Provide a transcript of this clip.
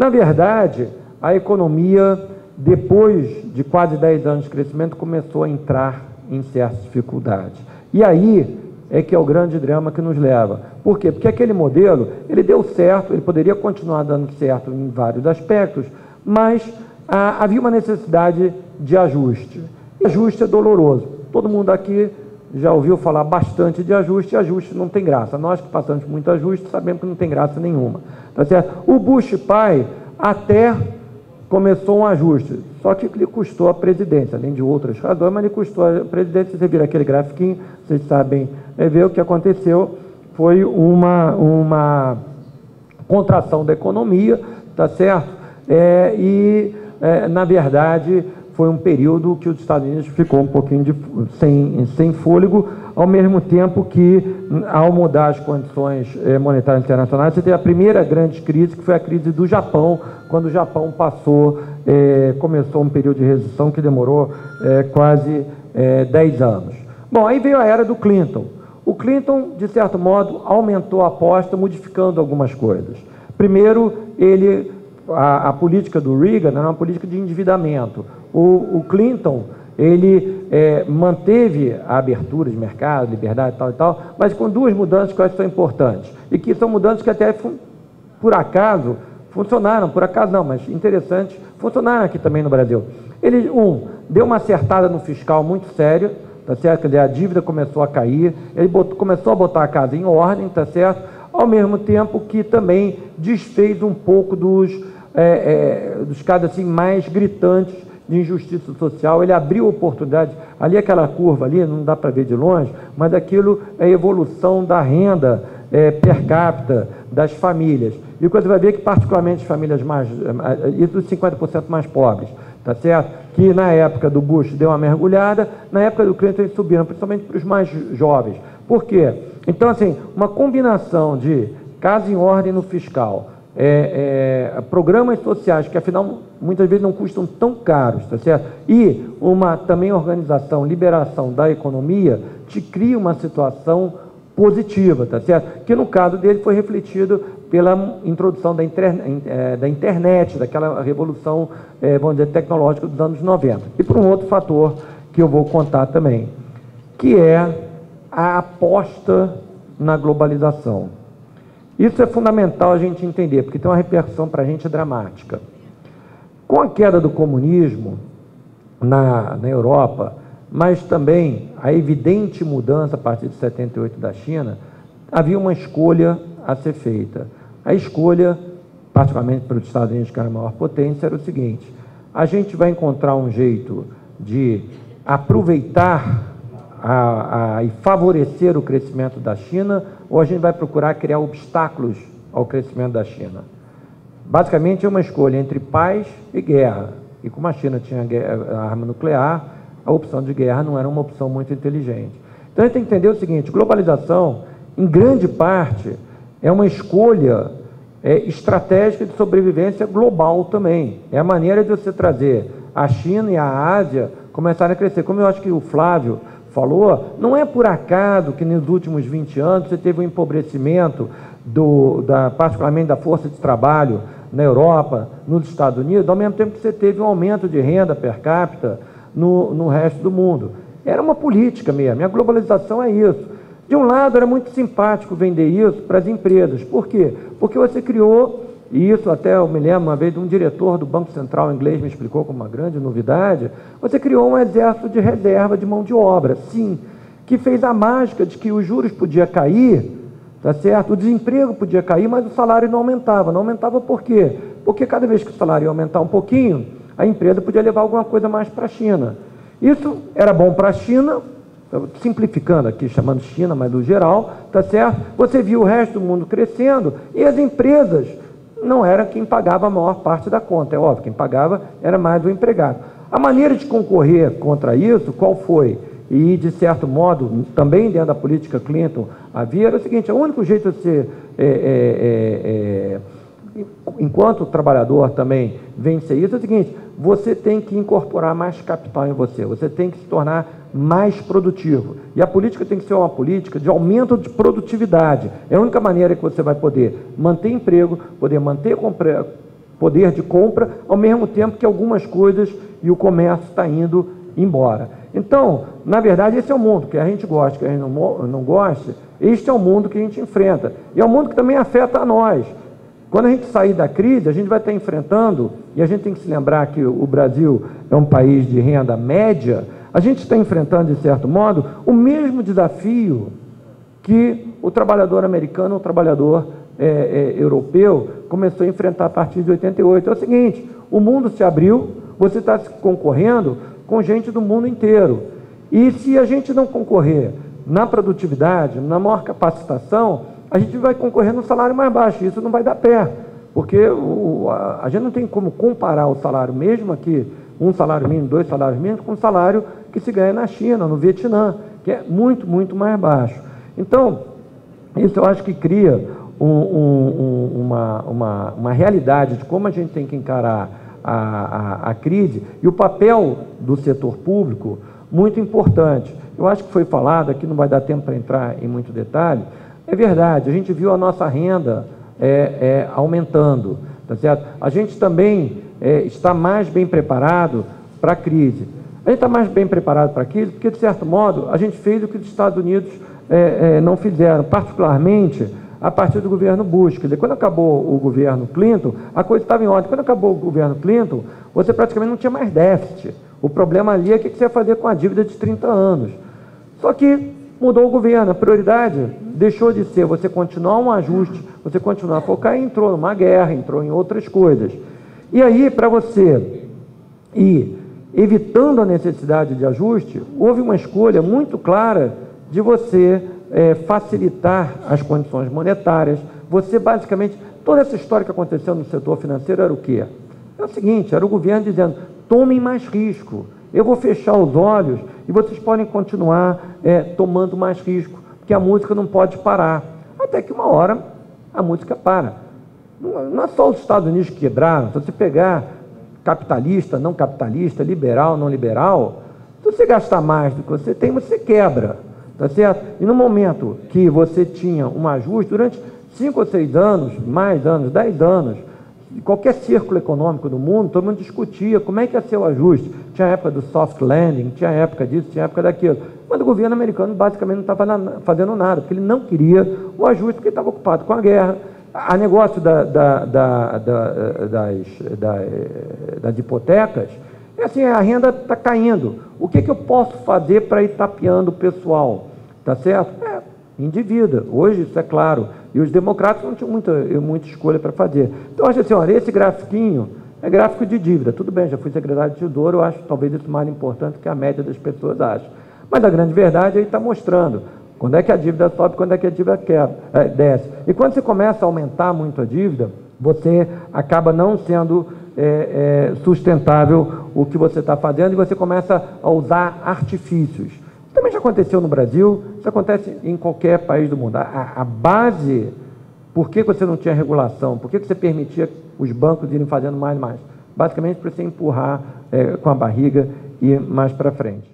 Na verdade, a economia, depois de quase 10 anos de crescimento, começou a entrar em certas dificuldades. E aí é que é o grande drama que nos leva. Por quê? Porque aquele modelo, ele deu certo, ele poderia continuar dando certo em vários aspectos, mas havia uma necessidade de ajuste. E ajuste é doloroso. Todo mundo aqui já ouviu falar bastante de ajuste, e ajuste não tem graça. Nós que passamos por muito ajuste sabemos que não tem graça nenhuma. Tá certo? O Bush pai até começou um ajuste, só que lhe custou a presidência, além de outras razões, mas lhe custou a presidência. Você vira aquele grafiquinho, vocês sabem ver o que aconteceu, foi uma contração da economia, tá certo? Na verdade, foi um período que os Estados Unidos ficou um pouquinho sem fôlego, ao mesmo tempo que, ao mudar as condições monetárias internacionais, você teve a primeira grande crise, que foi a crise do Japão, quando o Japão começou um período de recessão que demorou quase 10 anos. Bom, aí veio a era do Clinton. O Clinton, de certo modo, aumentou a aposta, modificando algumas coisas. Primeiro, a política do Reagan era uma política de endividamento. O Clinton, ele manteve a abertura de mercado, liberdade e tal, mas com duas mudanças que eu acho que são importantes, e que são mudanças que até, por acaso, funcionaram, por acaso não, mas interessantes, funcionaram aqui também no Brasil. Ele, deu uma acertada no fiscal muito sério, tá certo? Quer dizer, a dívida começou a cair, ele começou a botar a casa em ordem, tá certo? Ao mesmo tempo que também desfez um pouco dos casos assim, mais gritantes de injustiça social. Ele abriu oportunidade, ali aquela curva ali, não dá para ver de longe, mas aquilo é a evolução da renda per capita das famílias. E você vai ver que particularmente as famílias isso dos 50% mais pobres, tá certo? Que na época do Bush deu uma mergulhada, na época do Clinton eles subiram, principalmente para os mais jovens. Por quê? Então, assim, uma combinação de casa em ordem no fiscal, programas sociais que afinal muitas vezes não custam tão caros, tá certo? E uma também organização, liberação da economia, te cria uma situação positiva, tá certo? Que no caso dele foi refletido pela introdução da internet, daquela revolução, vamos dizer, tecnológica dos anos 90. E por um outro fator que eu vou contar também, que é a aposta na globalização. Isso é fundamental a gente entender, porque tem uma repercussão para a gente dramática. Com a queda do comunismo na Europa, mas também a evidente mudança a partir de 78 da China, havia uma escolha a ser feita. A escolha, particularmente para os Estados Unidos, que era a maior potência, era o seguinte: a gente vai encontrar um jeito de aproveitar e favorecer o crescimento da China, ou a gente vai procurar criar obstáculos ao crescimento da China? Basicamente é uma escolha entre paz e guerra. E como a China tinha a arma nuclear, a opção de guerra não era uma opção muito inteligente. Então a gente tem que entender o seguinte: globalização, em grande parte, é uma escolha estratégica de sobrevivência global também. É a maneira de você trazer a China e a Ásia começarem a crescer. Como eu acho que o Flávio falou, não é por acaso que nos últimos 20 anos você teve um empobrecimento, particularmente da força de trabalho na Europa, nos Estados Unidos, ao mesmo tempo que você teve um aumento de renda per capita no resto do mundo. Era uma política mesmo, e a globalização é isso. De um lado, era muito simpático vender isso para as empresas. Por quê? Porque você criou, e isso até eu me lembro uma vez de um diretor do Banco Central inglês me explicou como uma grande novidade, você criou um exército de reserva de mão de obra, sim, que fez a mágica de que os juros podiam cair, tá certo? O desemprego podia cair, mas o salário não aumentava. Não aumentava por quê? Porque cada vez que o salário ia aumentar um pouquinho, a empresa podia levar alguma coisa mais para a China. Isso era bom para a China, simplificando aqui, chamando China, mas do geral, tá certo? Você viu o resto do mundo crescendo e as empresas não era quem pagava a maior parte da conta, é óbvio, quem pagava era mais o empregado. A maneira de concorrer contra isso, qual foi? E, de certo modo, também dentro da política Clinton havia, era o seguinte: o único jeito de você, enquanto trabalhador também vencer isso, é o seguinte: você tem que incorporar mais capital em você, você tem que se tornar mais produtivo. E a política tem que ser uma política de aumento de produtividade. É a única maneira que você vai poder manter emprego, poder manter poder de compra, ao mesmo tempo que algumas coisas e o comércio está indo embora. Então, na verdade, esse é o mundo, que a gente gosta, que a gente não gosta, este é o mundo que a gente enfrenta. E é um mundo que também afeta a nós. Quando a gente sair da crise, a gente vai estar enfrentando, e a gente tem que se lembrar que o Brasil é um país de renda média, a gente está enfrentando, de certo modo, o mesmo desafio que o trabalhador americano, o trabalhador europeu começou a enfrentar a partir de 88. É o seguinte, o mundo se abriu, você está concorrendo com gente do mundo inteiro. E se a gente não concorrer na produtividade, na maior capacitação, a gente vai concorrer no salário mais baixo. Isso não vai dar pé, porque a gente não tem como comparar o salário, mesmo aqui, um salário mínimo, 2 salários mínimos, com o salário que se ganha na China, no Vietnã, que é muito, muito mais baixo. Então, isso eu acho que cria uma realidade de como a gente tem que encarar a crise e o papel do setor público muito importante. Eu acho que foi falado, aqui não vai dar tempo para entrar em muito detalhe, é verdade, a gente viu a nossa renda aumentando, tá certo? A gente também está mais bem preparado para a crise. A gente está mais bem preparado para a crise porque, de certo modo, a gente fez o que os Estados Unidos não fizeram, particularmente a partir do governo Bush. Quer dizer, quando acabou o governo Clinton, a coisa estava em ordem. Quando acabou o governo Clinton, você praticamente não tinha mais déficit. O problema ali é o que você ia fazer com a dívida de 30 anos. Só que mudou o governo, a prioridade deixou de ser você continuar um ajuste, você continuar a focar, e entrou numa guerra, entrou em outras coisas. E aí, para você ir evitando a necessidade de ajuste, houve uma escolha muito clara de você facilitar as condições monetárias. Você, basicamente, toda essa história que aconteceu no setor financeiro era o quê? É o seguinte, era o governo dizendo, tomem mais risco, eu vou fechar os olhos e vocês podem continuar tomando mais risco, porque a música não pode parar. Até que uma hora a música para. Não é só os Estados Unidos que quebraram. Se você pegar capitalista, não capitalista, liberal, não liberal, se você gastar mais do que você tem, você quebra, tá certo? E no momento que você tinha um ajuste, durante 5 ou 6 anos, mais anos, 10 anos, qualquer círculo econômico do mundo, todo mundo discutia como é que ia ser o ajuste. Tinha a época do soft landing, tinha a época disso, tinha a época daquilo. Mas o governo americano basicamente não estava fazendo nada, porque ele não queria o ajuste, porque ele estava ocupado com a guerra. A negócio das hipotecas, assim, a renda está caindo. O que eu posso fazer para ir tapeando o pessoal? Tá certo? Endivida. Hoje, isso é claro. E os democratas não tinham muita escolha para fazer. Então, eu acho assim, olha, esse grafiquinho é gráfico de dívida. Tudo bem, já fui secretário de Tesouro, eu acho talvez isso mais importante que a média das pessoas acham. Mas a grande verdade aí está mostrando quando é que a dívida sobe, quando é que a dívida desce. E quando você começa a aumentar muito a dívida, você acaba não sendo sustentável o que você está fazendo e você começa a usar artifícios. Também já aconteceu no Brasil, isso acontece em qualquer país do mundo. A base, por que você não tinha regulação? Por que você permitia os bancos irem fazendo mais e mais? Basicamente para você empurrar com a barriga e ir mais para frente.